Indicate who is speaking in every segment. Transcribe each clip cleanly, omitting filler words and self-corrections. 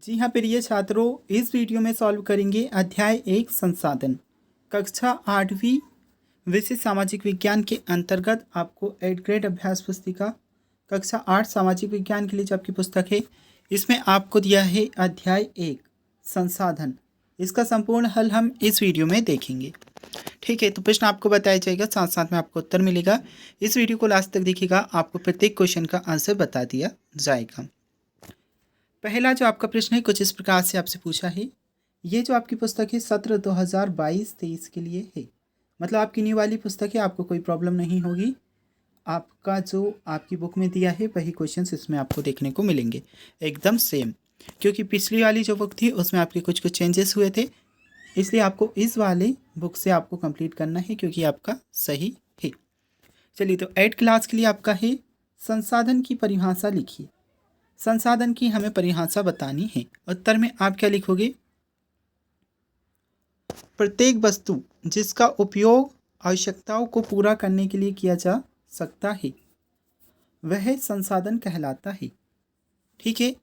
Speaker 1: जी हाँ प्रिय छात्रों, इस वीडियो में सॉल्व करेंगे अध्याय 1 संसाधन, कक्षा 8वीं विषय सामाजिक विज्ञान के अंतर्गत आपको 8th ग्रेड अभ्यास पुस्तिका कक्षा 8 सामाजिक विज्ञान के लिए जो आपकी पुस्तक है, इसमें आपको दिया है अध्याय 1 संसाधन। इसका संपूर्ण हल हम इस वीडियो में देखेंगे। ठीक है, तो प्रश्न आपको बताया जाएगा, साथ साथ में आपको उत्तर मिलेगा। इस वीडियो को लास्ट तक देखिएगा, आपको प्रत्येक क्वेश्चन का आंसर बता दिया जाएगा। पहला जो आपका प्रश्न है कुछ इस प्रकार से आपसे पूछा है। ये जो आपकी पुस्तक है सत्र 2022-23 के लिए है, मतलब आपकी न्यू वाली पुस्तक है, आपको कोई प्रॉब्लम नहीं होगी। आपका जो आपकी बुक में दिया है वही क्वेश्चंस इसमें आपको देखने को मिलेंगे, एकदम सेम। क्योंकि पिछली वाली जो बुक थी उसमें आपके कुछ कुछ चेंजेस हुए थे, इसलिए आपको इस वाले बुक से आपको कंप्लीट करना है, क्योंकि आपका सही है। चलिए, तो 8th क्लास के लिए आपका है संसाधन की परिभाषा लिखिए। संसाधन की हमें परिभाषा बतानी है। उत्तर में आप क्या लिखोगे? प्रत्येक वस्तु जिसका उपयोग आवश्यकताओं को पूरा करने के लिए किया जा सकता है वह संसाधन कहलाता है। ठीक है,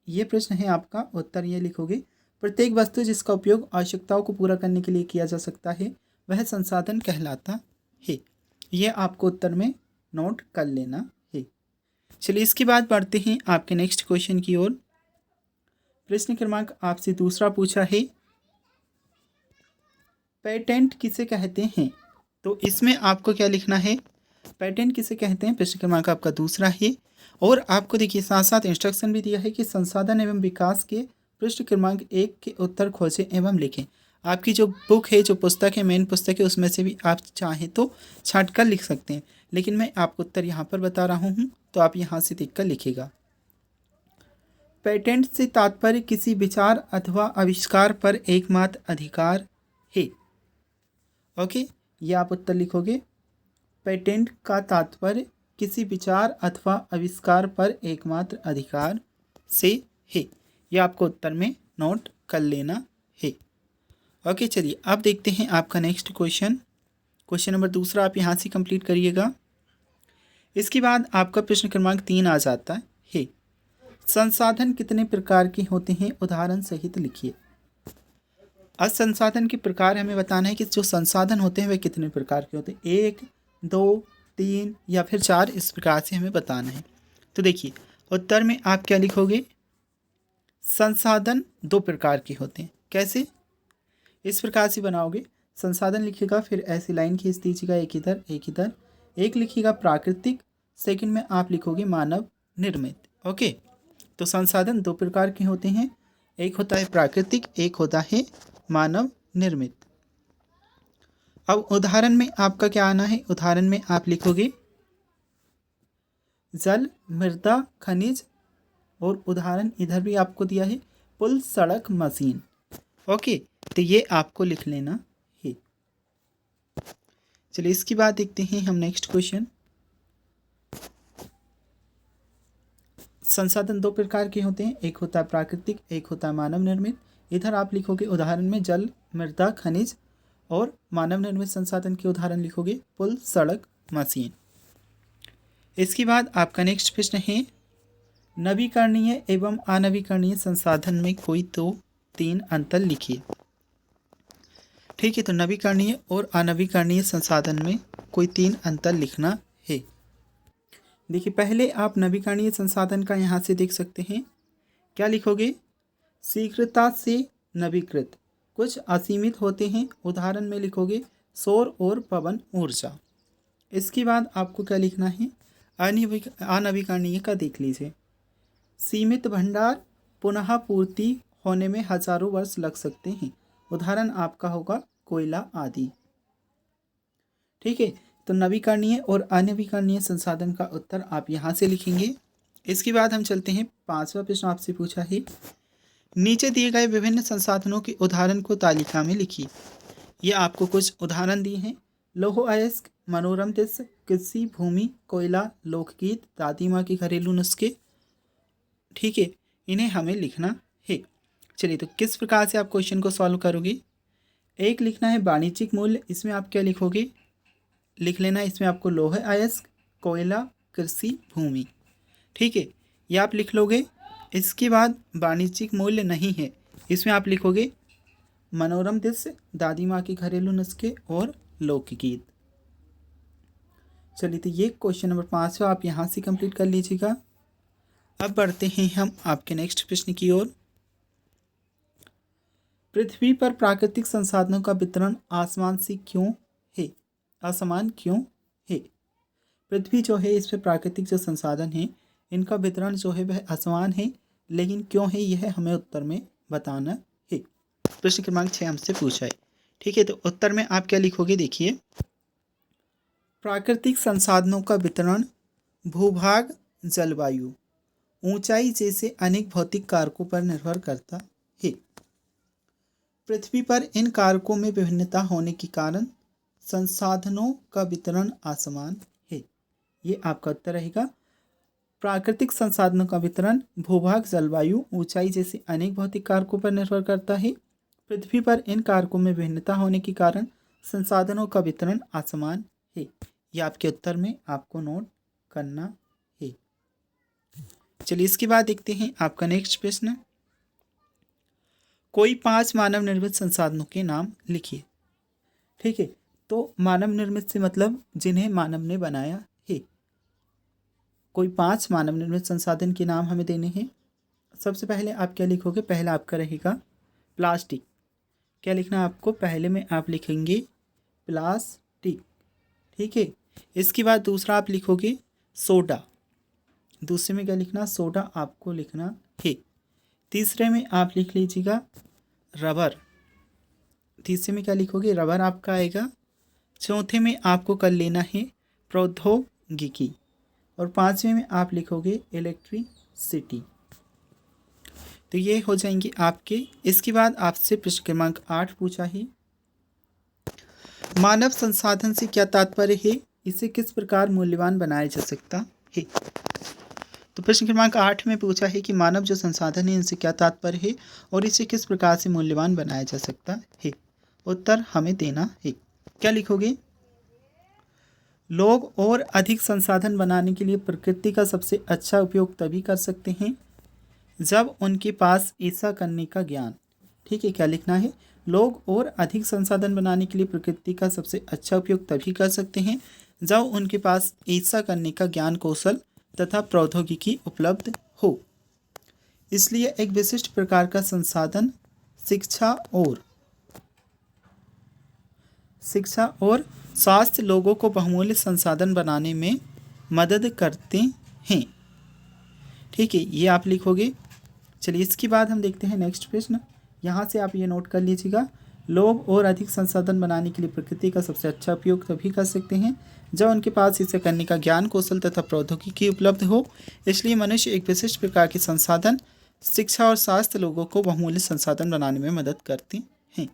Speaker 1: ये प्रश्न है आपका। उत्तर ये लिखोगे, प्रत्येक वस्तु जिसका उपयोग आवश्यकताओं को पूरा करने के लिए किया जा सकता है वह संसाधन कहलाता है। यह आपको उत्तर में नोट कर लेना है। चलिए, इसके बाद बढ़ते हैं आपके नेक्स्ट क्वेश्चन की ओर। प्रश्न क्रमांक आपसे दूसरा पूछा है, पेटेंट किसे कहते हैं? तो इसमें आपको क्या लिखना है? पेटेंट किसे कहते हैं, प्रश्न क्रमांक आपका दूसरा है। और आपको देखिए साथ साथ इंस्ट्रक्शन भी दिया है कि संसाधन एवं विकास के पृष्ठ क्रमांक 1 के उत्तर खोजें एवं लिखें। आपकी जो बुक है, जो पुस्तक है, मेन पुस्तक है, उसमें से भी आप चाहें तो छाँट कर लिख सकते हैं, लेकिन मैं आपको उत्तर यहाँ पर बता रहा हूँ, तो आप यहाँ से देख कर लिखिएगा। पेटेंट से तात्पर्य किसी विचार अथवा आविष्कार पर एकमात्र अधिकार है। ओके, ये आप उत्तर लिखोगे। पेटेंट का तात्पर्य किसी विचार अथवा आविष्कार पर एकमात्र अधिकार से है। यह आपको उत्तर में नोट कर लेना है। ओके, चलिए अब देखते हैं आपका नेक्स्ट क्वेश्चन। क्वेश्चन नंबर दूसरा आप यहाँ से कंप्लीट करिएगा। इसके बाद आपका प्रश्न क्रमांक 3 आ जाता है। संसाधन कितने प्रकार के होते हैं, उदाहरण सहित लिखिए। आज संसाधन के प्रकार हमें बताना है कि जो संसाधन होते हैं वे कितने प्रकार के होते हैं, 1, 2, 3 या फिर 4, इस प्रकार से हमें बताना है। तो देखिए, उत्तर में आप क्या लिखोगे? संसाधन 2 प्रकार के होते हैं। कैसे? इस प्रकार से बनाओगे, संसाधन लिखिएगा, फिर ऐसी लाइन खींच दीजिएगा, एक इधर एक इधर, एक लिखिएगा प्राकृतिक, सेकंड में आप लिखोगे मानव निर्मित। ओके, तो संसाधन 2 प्रकार के होते हैं, एक होता है प्राकृतिक, एक होता है मानव निर्मित। अब उदाहरण में आपका क्या आना है? उदाहरण में आप लिखोगे जल, मृदा, खनिज, और उदाहरण इधर भी आपको दिया है पुल, सड़क, मशीन। ओके, तो ये आपको लिख लेना है। चलिए, इसके बाद देखते हैं हम नेक्स्ट क्वेश्चन। संसाधन 2 प्रकार के होते हैं, एक होता है प्राकृतिक, एक होता है मानव निर्मित। इधर आप लिखोगे उदाहरण में जल, मृदा, खनिज, और मानव निर्मित संसाधन के उदाहरण लिखोगे पुल, सड़क, मशीन। इसके बाद आपका नेक्स्ट प्रश्न है, नवीकरणीय एवं अनवीकरणीय संसाधन में कोई 2-3 अंतर लिखिए। ठीक है, तो नवीकरणीय और अनवीकरणीय संसाधन में कोई 3 अंतर लिखना है। देखिए, पहले आप नवीकरणीय संसाधन का यहाँ से देख सकते हैं, क्या लिखोगे? शीघ्रता से नवीकृत, कुछ असीमित होते हैं, उदाहरण में लिखोगे सौर और पवन ऊर्जा। इसके बाद आपको क्या लिखना है? अनवीकरणीय का देख लीजिए, सीमित भंडार, पुनः पूर्ति होने में हजारों वर्ष लग सकते हैं, उदाहरण आपका होगा कोयला आदि। ठीक है, तो नवीकरणीय और अनवीकरणीय संसाधन का उत्तर आप यहाँ से लिखेंगे। इसके बाद हम चलते हैं, 5वां प्रश्न आपसे पूछा है, नीचे दिए गए विभिन्न संसाधनों के उदाहरण को तालिका में लिखिए। ये आपको कुछ उदाहरण दिए हैं, लौह अयस्क, मनोरम दृश्य, कृषि भूमि, कोयला, लोकगीत, दादी माँ के घरेलू नुस्खे। ठीक है, इन्हें हमें लिखना है। चलिए, तो किस प्रकार से आप क्वेश्चन को सॉल्व करोगे? एक लिखना है वाणिज्यिक मूल्य, इसमें आप क्या लिखोगे? लिख लेना है इसमें आपको लौह अयस्क, कोयला, कृषि भूमि। ठीक है, ये आप लिख लोगे। इसके बाद वाणिज्यिक मूल्य नहीं है, इसमें आप लिखोगे मनोरम दृश्य, दादी माँ के घरेलू नुस्खे और लोकगीत। चलिए, तो ये क्वेश्चन नंबर 5 आप यहाँ से कंप्लीट कर लीजिएगा। अब बढ़ते हैं हम आपके नेक्स्ट प्रश्न की ओर। पृथ्वी पर प्राकृतिक संसाधनों का वितरण आसमान से क्यों है, असमान क्यों है? पृथ्वी जो है, इस पर प्राकृतिक जो संसाधन है इनका वितरण जो है वह असमान है, लेकिन क्यों है यह हमें उत्तर में बताना है। प्रश्न क्रमांक 6 हमसे पूछा है। ठीक है, तो उत्तर में आप क्या लिखोगे, देखिए। प्राकृतिक संसाधनों का वितरण भूभाग, जलवायु, ऊंचाई जैसे अनेक भौतिक कारकों पर निर्भर करता है। पृथ्वी पर इन कारकों में विभिन्नता होने के कारण संसाधनों का वितरण असमान है। ये आपका उत्तर रहेगा। प्राकृतिक संसाधनों का वितरण भूभाग, जलवायु, ऊंचाई जैसे अनेक भौतिक कारकों पर निर्भर करता है। पृथ्वी पर इन कारकों में भिन्नता होने के कारण संसाधनों का वितरण असमान है। यह आपके उत्तर में आपको नोट करना है। चलिए, इसके बाद देखते हैं आपका नेक्स्ट प्रश्न। कोई 5 मानव निर्मित संसाधनों के नाम लिखिए। ठीक है, तो मानव निर्मित से मतलब जिन्हें मानव ने बनाया है। कोई 5 मानव निर्मित संसाधन के नाम हमें देने हैं। सबसे पहले आप क्या लिखोगे, पहला आपका रहेगा प्लास्टिक। क्या लिखना है आपको, पहले में आप लिखेंगे प्लास्टिक। ठीक है, इसके बाद दूसरा आप लिखोगे सोडा। दूसरे में क्या लिखना, सोडा आपको लिखना है। तीसरे में आप लिख लीजिएगा रबर। तीसरे में क्या लिखोगे, रबर आपका आएगा। चौथे में आपको कर लेना है प्रौद्योगिकी। और पांचवें में आप लिखोगे इलेक्ट्रिसिटी। तो ये हो जाएंगे आपके। इसके बाद आपसे प्रश्न क्रमांक 8 पूछा है। मानव संसाधन से क्या तात्पर्य है, इसे किस प्रकार मूल्यवान बनाया जा सकता है? तो प्रश्न क्रमांक 8 में पूछा है कि मानव जो संसाधन है इनसे क्या तात्पर्य है और इसे किस प्रकार से मूल्यवान बनाया जा सकता है। उत्तर हमें देना है। क्या लिखोगे, लोग और अधिक संसाधन बनाने के लिए प्रकृति का सबसे अच्छा उपयोग तभी कर सकते हैं जब उनके पास ऐसा करने का ज्ञान। ठीक है, क्या लिखना है, लोग और अधिक संसाधन बनाने के लिए प्रकृति का सबसे अच्छा उपयोग तभी कर सकते हैं जब उनके पास ऐसा करने का ज्ञान, कौशल तथा प्रौद्योगिकी उपलब्ध हो। इसलिए एक विशिष्ट प्रकार का संसाधन शिक्षा और स्वास्थ्य लोगों को बहुमूल्य संसाधन बनाने में मदद करते हैं। ठीक है, ये आप लिखोगे। चलिए, इसके बाद हम देखते हैं नेक्स्ट प्रश्न। यहाँ से आप ये नोट कर लीजिएगा, लोग और अधिक संसाधन बनाने के लिए प्रकृति का सबसे अच्छा उपयोग तभी कर सकते हैं जब उनके पास इसे करने का ज्ञान, कौशल तथा प्रौद्योगिकी उपलब्ध हो। इसलिए मनुष्य एक विशिष्ट प्रकार के संसाधन शिक्षा और स्वास्थ्य लोगों को बहुमूल्य संसाधन बनाने में मदद करते हैं।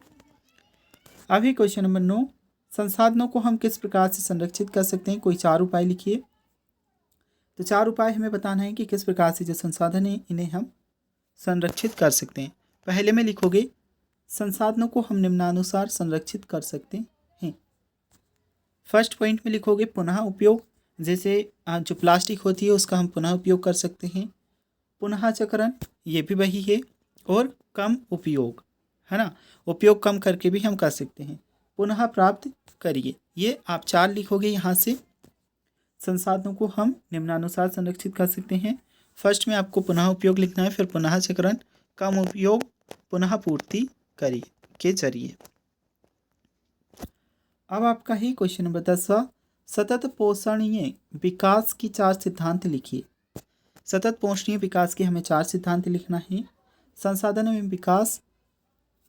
Speaker 1: अभी क्वेश्चन नंबर 9, संसाधनों को हम किस प्रकार से संरक्षित कर सकते हैं, कोई 4 उपाय लिखिए। तो 4 उपाय हमें बताना है कि किस प्रकार से जो संसाधन है इन्हें हम संरक्षित कर सकते हैं। पहले में लिखोगे, संसाधनों को हम निम्नानुसार संरक्षित कर सकते हैं। फर्स्ट पॉइंट में लिखोगे पुनः उपयोग, जैसे जो प्लास्टिक होती है उसका हम पुनः उपयोग कर सकते हैं। पुनः चक्रण, ये भी वही है। और कम उपयोग, है ना, उपयोग कम करके भी हम कर सकते हैं। पुनः प्राप्त करिए, ये आप 4 लिखोगे। यहाँ से संसाधनों को हम निम्नानुसार संरक्षित कर सकते हैं। फर्स्ट में आपको पुनः उपयोग लिखना है, फिर पुनः चक्रण, कम उपयोग, पुनः पूर्ति करिए के जरिए। अब आपका ही क्वेश्चन नंबर 10, सतत पोषणीय विकास की 4 सिद्धांत लिखिए। सतत पोषणीय विकास के हमें 4 सिद्धांत लिखना है। संसाधन एवं विकास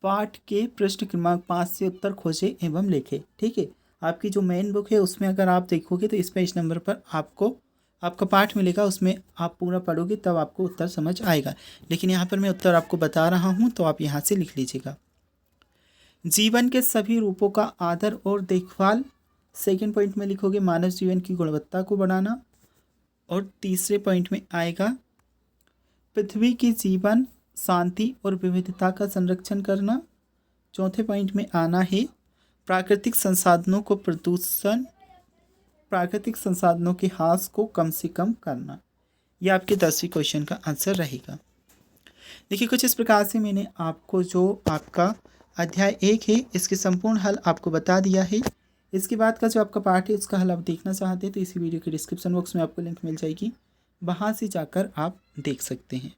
Speaker 1: पाठ के प्रश्न क्रमांक 5 से उत्तर खोजे एवं लिखे। ठीक है, आपकी जो मेन बुक है उसमें अगर आप देखोगे तो इस पेज नंबर पर आपको आपका पाठ मिलेगा, उसमें आप पूरा पढ़ोगे तब आपको उत्तर समझ आएगा। लेकिन यहाँ पर मैं उत्तर आपको बता रहा हूँ तो आप यहाँ से लिख लीजिएगा। जीवन के सभी रूपों का आदर और देखभाल। सेकंड पॉइंट में लिखोगे मानव जीवन की गुणवत्ता को बढ़ाना। और तीसरे पॉइंट में आएगा पृथ्वी की जीवन, शांति और विविधता का संरक्षण करना। चौथे पॉइंट में आना है प्राकृतिक संसाधनों के ह्रास को कम से कम करना। यह आपके 10वीं क्वेश्चन का आंसर रहेगा। देखिए कुछ इस प्रकार से मैंने आपको जो आपका अध्याय 1 है इसके संपूर्ण हल आपको बता दिया है। इसके बाद का जो आपका पार्ट है उसका हल आप देखना चाहते हैं तो इसी वीडियो के डिस्क्रिप्शन बॉक्स में आपको लिंक मिल जाएगी, वहाँ से जाकर आप देख सकते हैं।